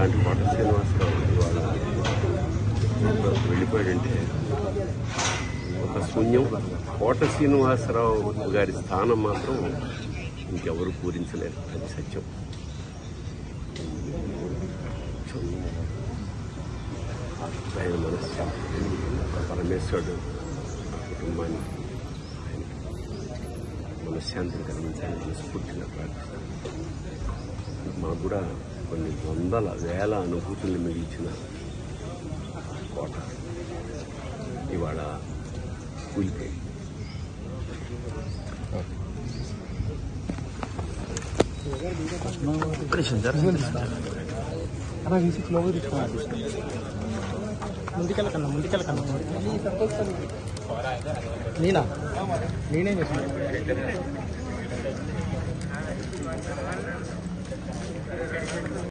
అలాంటి కోట శ్రీనివాసరావు ఇవాళ వెళ్ళిపోయాడంటే ఒక శూన్యం. కోట శ్రీనివాసరావు గారి స్థానం మాత్రం ఇంకెవరు పూరించలేరు, అది సత్యం. ఆయన మనశ్శాంతి, పరమేశ్వరుడు ఆ కుటుంబాన్ని మనశ్శాంతిని కలిగించాలని మనస్ఫూర్తిగా ప్రార్థిస్తాను. మాకు కూడా కొన్ని వందల వేల అనుభూతుల్ని మిగిల్చిన కోట ఇవాళ కూలిపోయి. నేనే చేసిన